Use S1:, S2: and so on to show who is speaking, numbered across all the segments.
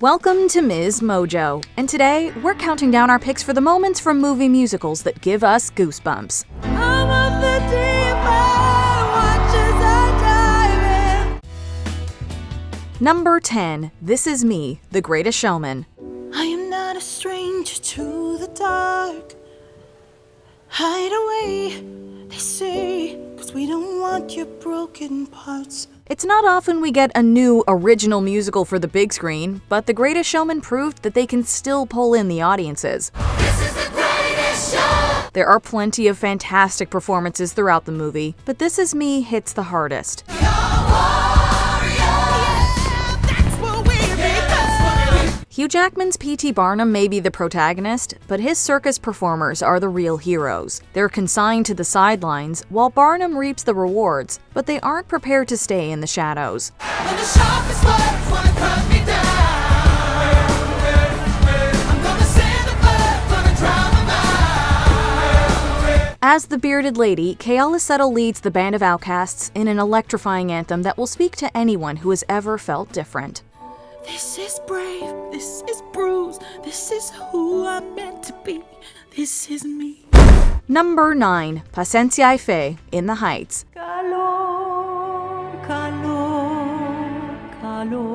S1: Welcome to MsMojo, and today we're counting down our picks for the moments from movie musicals that give us goosebumps. Number 10, This Is Me, The Greatest Showman.
S2: I am not a stranger to the dark. Hide away, they say, 'cause we don't want your broken parts.
S1: It's not often we get a new, original musical for the big screen, but The Greatest Showman proved that they can still pull in the audiences.
S2: This is the greatest show!
S1: There are plenty of fantastic performances throughout the movie, but This Is Me hits the hardest. Hugh Jackman's P.T. Barnum may be the protagonist, but his circus performers are the real heroes. They're consigned to the sidelines, while Barnum reaps the rewards, but they aren't prepared to stay in the shadows.
S2: When the sharpest words wanna cut me down, I'm gonna send the blood, gonna drown them out.
S1: As the bearded lady, Keala Settle leads the band of outcasts in an electrifying anthem that will speak to anyone who has ever felt different.
S2: This is brave, this is bruised, this is who I'm meant to be, this is me.
S1: Number 9, Paciencia y Fe, In the Heights.
S2: Calor, calor, calor.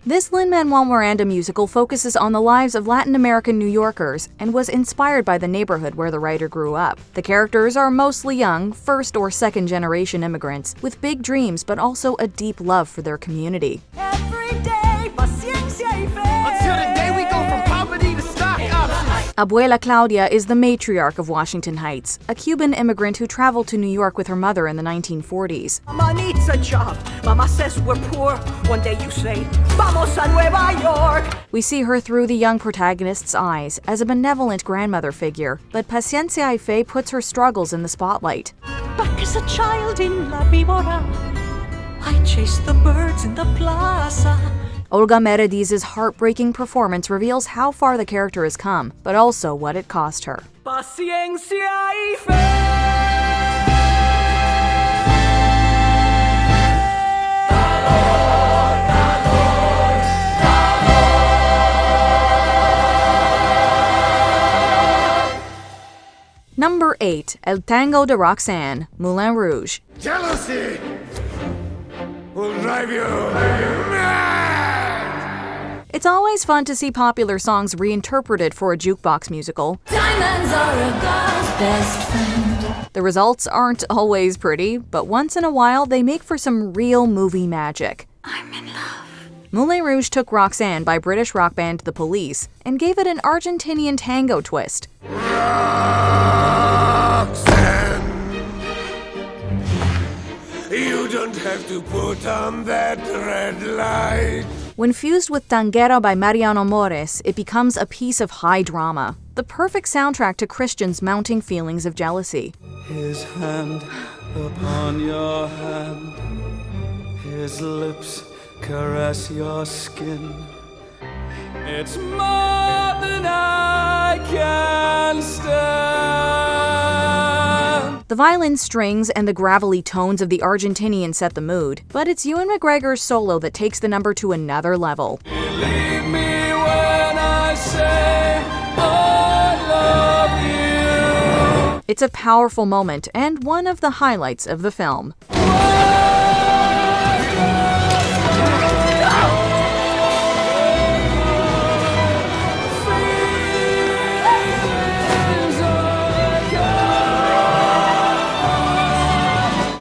S1: This Lin-Manuel Miranda musical focuses on the lives of Latin American New Yorkers and was inspired by the neighborhood where the writer grew up. The characters are mostly young, first or second generation immigrants with big dreams but also a deep love for their community.
S2: Every day, paciencia y fe.
S3: Until the day we go from poverty to stock options.
S1: Abuela Claudia is the matriarch of Washington Heights, a Cuban immigrant who traveled to New York with her mother in the 1940s.
S4: Mama needs a job. Mama says we're poor. One day you say, vamos a Nueva York.
S1: We see her through the young protagonist's eyes as a benevolent grandmother figure, but Paciencia y Fe puts her struggles in the spotlight.
S4: Back as a child in La Víbora, I chased the birds in the plaza.
S1: Olga Merediz' heartbreaking performance reveals how far the character has come, but also what it cost her.
S4: Paciencia y fe.
S1: Number 8, El Tango de Roxanne, Moulin Rouge.
S3: Jealousy will drive you mad.
S1: It's always fun to see popular songs reinterpreted for a jukebox musical.
S2: Diamonds are a girl's best friend.
S1: The results aren't always pretty, but once in a while they make for some real movie magic.
S2: I'm in love.
S1: Moulin Rouge took Roxanne by British rock band The Police and gave it an Argentinian tango twist.
S3: Roxanne, you don't have to put on that red light.
S1: When fused with Tanguero by Mariano Mores, it becomes a piece of high drama, the perfect soundtrack to Christian's mounting feelings of jealousy.
S5: His hand upon your hand, his lips caress your skin. It's more than I can stand.
S1: The violin strings and the gravelly tones of the Argentinian set the mood, but it's Ewan McGregor's solo that takes the number to another level.
S5: Believe me when I say I love you.
S1: It's a powerful moment and one of the highlights of the film.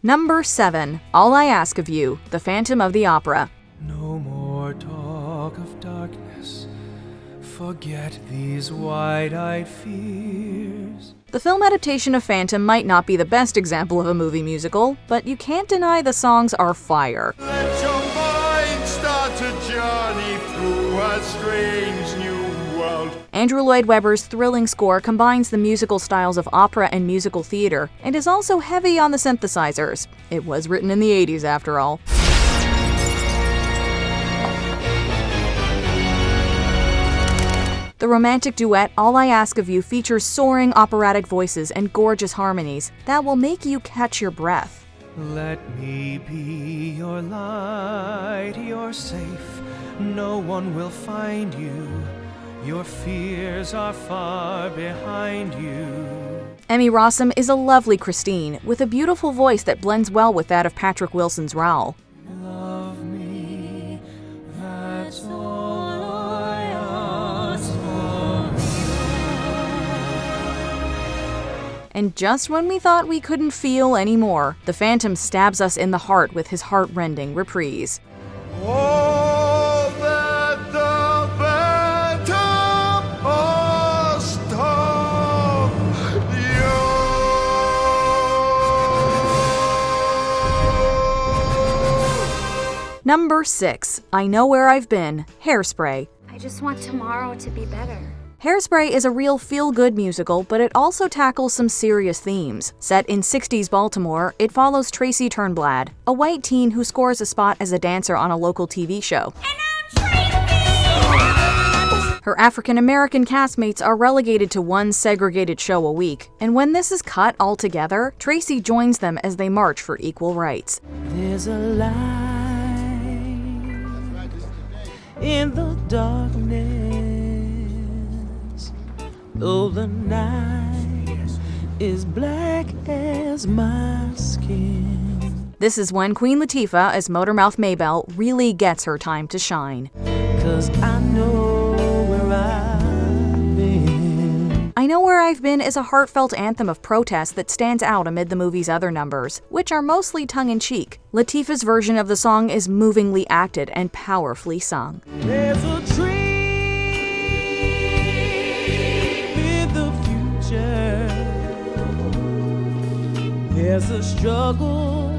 S1: Number 7, All I Ask of You, The Phantom of the Opera.
S5: No more talk of darkness. Forget these wide-eyed fears.
S1: The film adaptation of Phantom might not be the best example of a movie musical, but you can't deny the songs are fire.
S3: Let your mind start a journey through a strange new world.
S1: Andrew Lloyd Webber's thrilling score combines the musical styles of opera and musical theater, and is also heavy on the synthesizers. It was written in the 80s, after all. The romantic duet All I Ask of You features soaring operatic voices and gorgeous harmonies that will make you catch your breath.
S5: Let me be your light, you're safe, no one will find you. Your fears are far behind you.
S1: Emmy Rossum is a lovely Christine, with a beautiful voice that blends well with that of Patrick Wilson's Raoul.
S5: Love me, that's all I ask for.
S1: And just when we thought we couldn't feel anymore, the Phantom stabs us in the heart with his heart-rending reprise.
S3: Oh, that the phantom must stop you.
S1: Number 6. I Know Where I've Been, Hairspray.
S6: I just want tomorrow to be better.
S1: Hairspray is a real feel-good musical, but it also tackles some serious themes. Set in 60s Baltimore, it follows Tracy Turnblad, a white teen who scores a spot as a dancer on a local TV show. Her African-American castmates are relegated to one segregated show a week, and when this is cut altogether, Tracy joins them as they march for equal rights.
S2: There's a light in the darkness, though the night is black as my skin.
S1: This is when Queen Latifah, as Motormouth Maybelle, really gets her time to shine.
S2: 'Cause I know where I've been.
S1: I Know Where I've Been is a heartfelt anthem of protest that stands out amid the movie's other numbers, which are mostly tongue-in-cheek. Latifah's version of the song is movingly acted and powerfully sung.
S2: There's a dream in the future. There's a struggle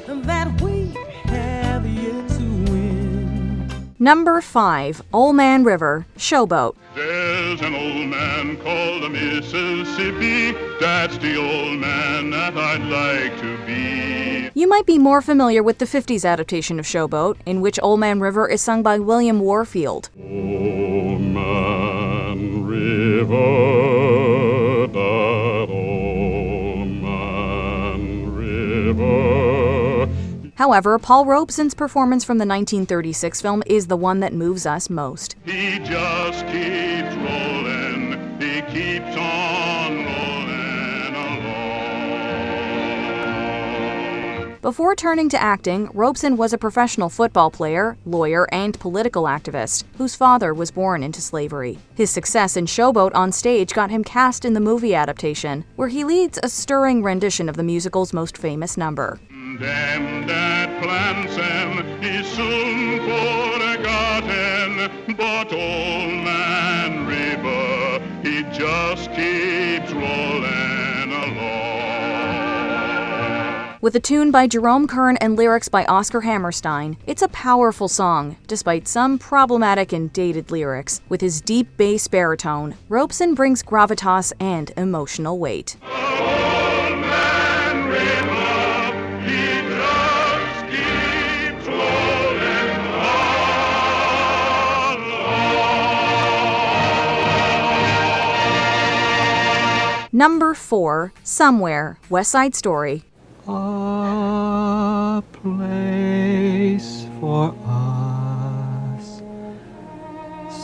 S2: that we have yet to win.
S1: Number 5. Old Man River, Showboat.
S3: There's an old man called the Mississippi. That's the old man that I'd like to be.
S1: You might be more familiar with the 50s adaptation of Showboat, in which Old Man River is sung by William Warfield.
S3: Old man river, that old man river.
S1: However, Paul Robeson's performance from the 1936 film is the one that moves us most.
S3: He just keeps rolling, he keeps on rolling along.
S1: Before turning to acting, Robeson was a professional football player, lawyer, and political activist, whose father was born into slavery. His success in Showboat on stage got him cast in the movie adaptation, where he leads a stirring rendition of the musical's most famous number.
S3: Them that plants him, he's soon forgotten, but old man river, he just keeps rolling along.
S1: With a tune by Jerome Kern and lyrics by Oscar Hammerstein, it's a powerful song, despite some problematic and dated lyrics. With his deep bass baritone, Robeson brings gravitas and emotional weight.
S3: Old man river, he just keeps rolling along.
S1: Number 4. Somewhere, West Side Story.
S5: A place for us,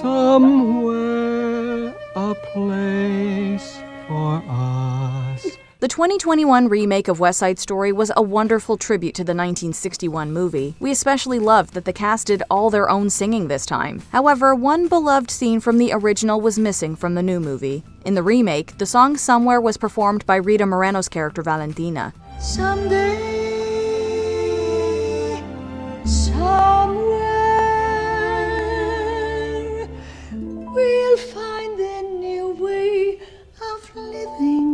S5: somewhere, a place for us.
S1: The 2021 remake of West Side Story was a wonderful tribute to the 1961 movie. We especially loved that the cast did all their own singing this time. However, one beloved scene from the original was missing from the new movie. In the remake, the song Somewhere was performed by Rita Moreno's character Valentina.
S4: Someday, somewhere, we'll find a new way of living.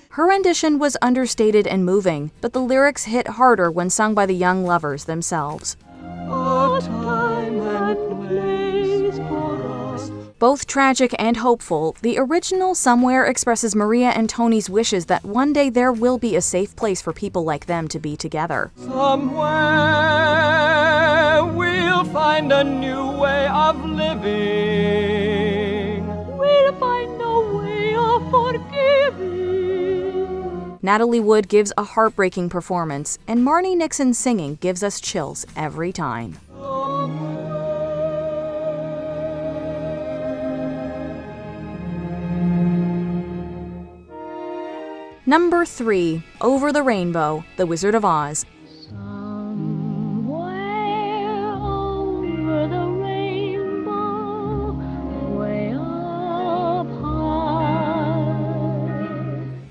S1: Her rendition was understated and moving, but the lyrics hit harder when sung by the young lovers themselves.
S5: A time and place for us.
S1: Both tragic and hopeful, the original Somewhere expresses Maria and Tony's wishes that one day there will be a safe place for people like them to be together.
S5: Somewhere we'll find a new way of living.
S4: We'll find a way of forgiving.
S1: Natalie Wood gives a heartbreaking performance, and Marni Nixon's singing gives us chills every time. Number 3, Over the Rainbow, The Wizard of Oz.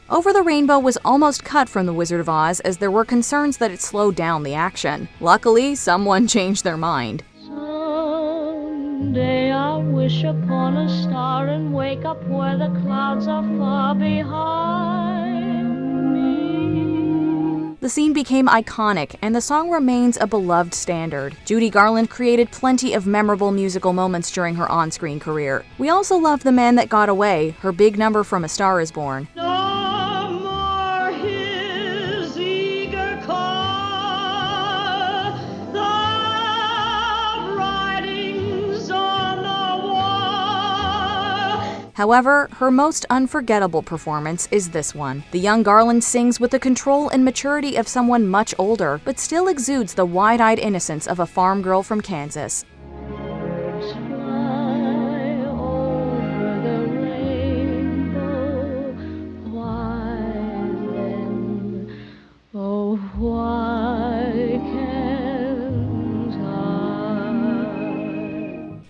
S1: Over the Rainbow was almost cut from The Wizard of Oz as there were concerns that it slowed down the action. Luckily, someone changed their mind.
S4: Someday I'll wish upon a star and wake up where the clouds are far behind me.
S1: The scene became iconic, and the song remains a beloved standard. Judy Garland created plenty of memorable musical moments during her on-screen career. We also love The Man That Got Away, her big number from A Star Is Born. However, her most unforgettable performance is this one. The young Garland sings with the control and maturity of someone much older, but still exudes the wide-eyed innocence of a farm girl from Kansas.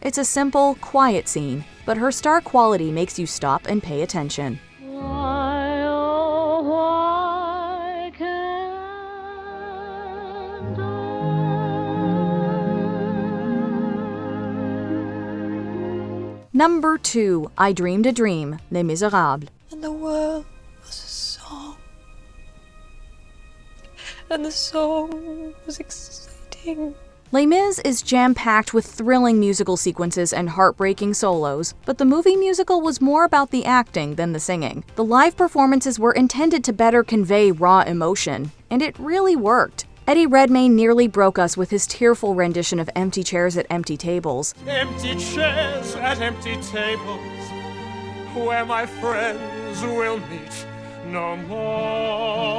S1: It's a simple, quiet scene, but her star quality makes you stop and pay attention.
S4: Why, oh, why can't I?
S1: Number 2, I Dreamed a Dream, Les Misérables.
S2: And the world was a song. And the song was exciting.
S1: Les Mis is jam-packed with thrilling musical sequences and heartbreaking solos, but the movie musical was more about the acting than the singing. The live performances were intended to better convey raw emotion, and it really worked. Eddie Redmayne nearly broke us with his tearful rendition of Empty Chairs at Empty Tables.
S5: Empty chairs at empty tables, where my friends will meet no more.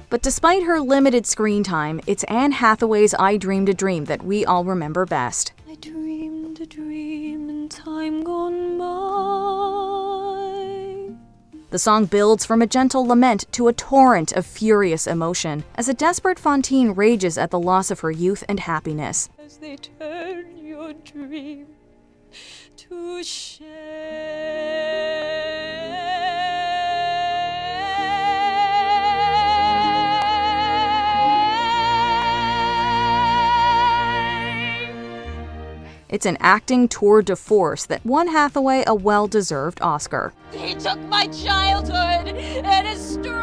S1: But despite her limited screen time, it's Anne Hathaway's I Dreamed a Dream that we all remember best.
S2: I dreamed a dream in time gone by.
S1: The song builds from a gentle lament to a torrent of furious emotion, as a desperate Fantine rages at the loss of her youth and happiness.
S2: As they turn your dream to shame.
S1: It's an acting tour de force that won Hathaway a well-deserved Oscar.
S2: He took my childhood in his stride,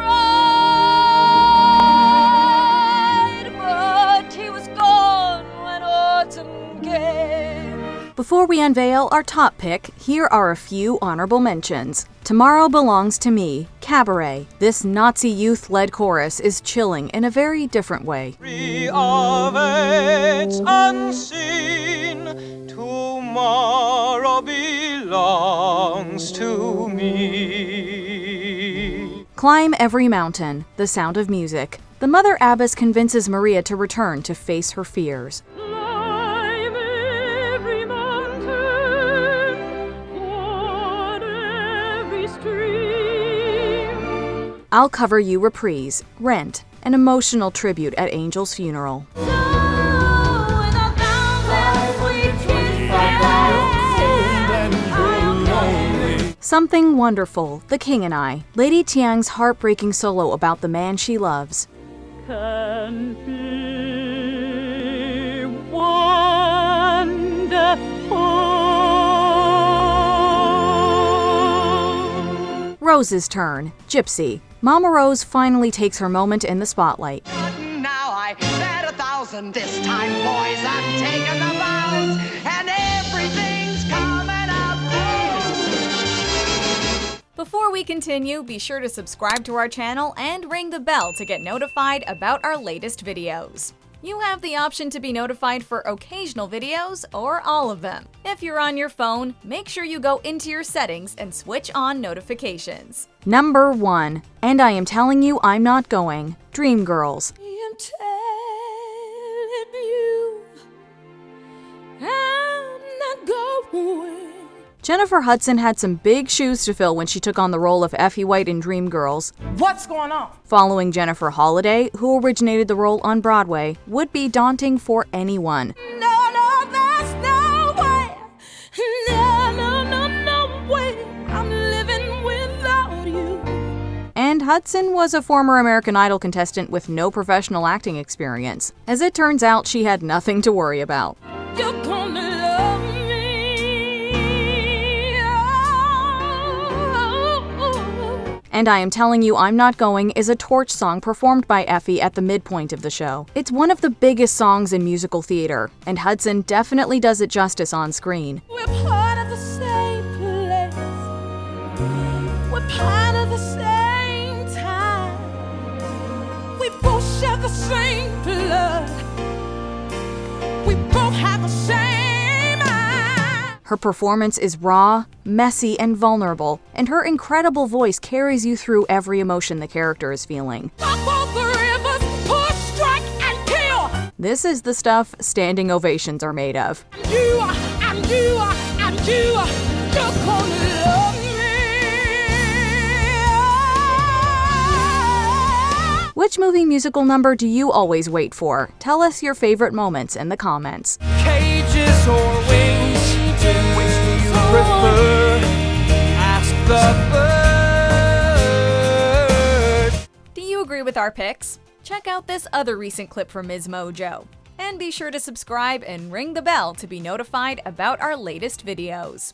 S2: but he was gone when autumn came.
S1: Before we unveil our top pick, here are a few honorable mentions. Tomorrow Belongs to Me, Cabaret. This Nazi youth-led chorus is chilling in a very different way.
S5: Free of its unseen, tomorrow belongs to me.
S1: Climb Every Mountain, The Sound of Music. The Mother Abbess convinces Maria to return to face her fears.
S4: Climb every mountain, ford every stream.
S1: I'll Cover You reprise, Rent, an emotional tribute at Angel's funeral. Something Wonderful, The King and I. Lady Tiang's heartbreaking solo about the man she loves.
S4: Can be wonderful.
S1: Rose's Turn, Gypsy. Mama Rose finally takes her moment in the spotlight.
S7: Now I bet 1,000 this time, boys, I'm taking the vows, and everything's coming up rose.
S1: Before we continue, be sure to subscribe to our channel and ring the bell to get notified about our latest videos. You have the option to be notified for occasional videos or all of them. If you're on your phone, make sure you go into your settings and switch on notifications. Number 1. And I Am Telling You I'm Not Going, Dreamgirls.
S2: I'm telling you, I'm not going.
S1: Jennifer Hudson had some big shoes to fill when she took on the role of Effie White in Dreamgirls.
S2: What's going on?
S1: Following Jennifer Holliday, who originated the role on Broadway, would be daunting for anyone.
S2: No, there's no way. No way. I'm living without you.
S1: And Hudson was a former American Idol contestant with no professional acting experience. As it turns out, she had nothing to worry about.
S2: You're gonna love me.
S1: And I Am Telling You I'm Not Going is a torch song performed by Effie at the midpoint of the show. It's one of the biggest songs in musical theater, and Hudson definitely does it justice on screen.
S2: We're part of the same place. We're part of the same time. We both share the same blood. We both have the same eye.
S1: Her performance is raw, messy, and vulnerable, and her incredible voice carries you through every emotion the character is feeling. This is the stuff standing ovations are made of.
S2: You're gonna love me.
S1: Which movie musical number do you always wait for? Tell us your favorite moments in the comments.
S5: Cages or wings, which do you prefer? Ask the bird.
S1: Do you agree with our picks? Check out this other recent clip from MsMojo. And be sure to subscribe and ring the bell to be notified about our latest videos.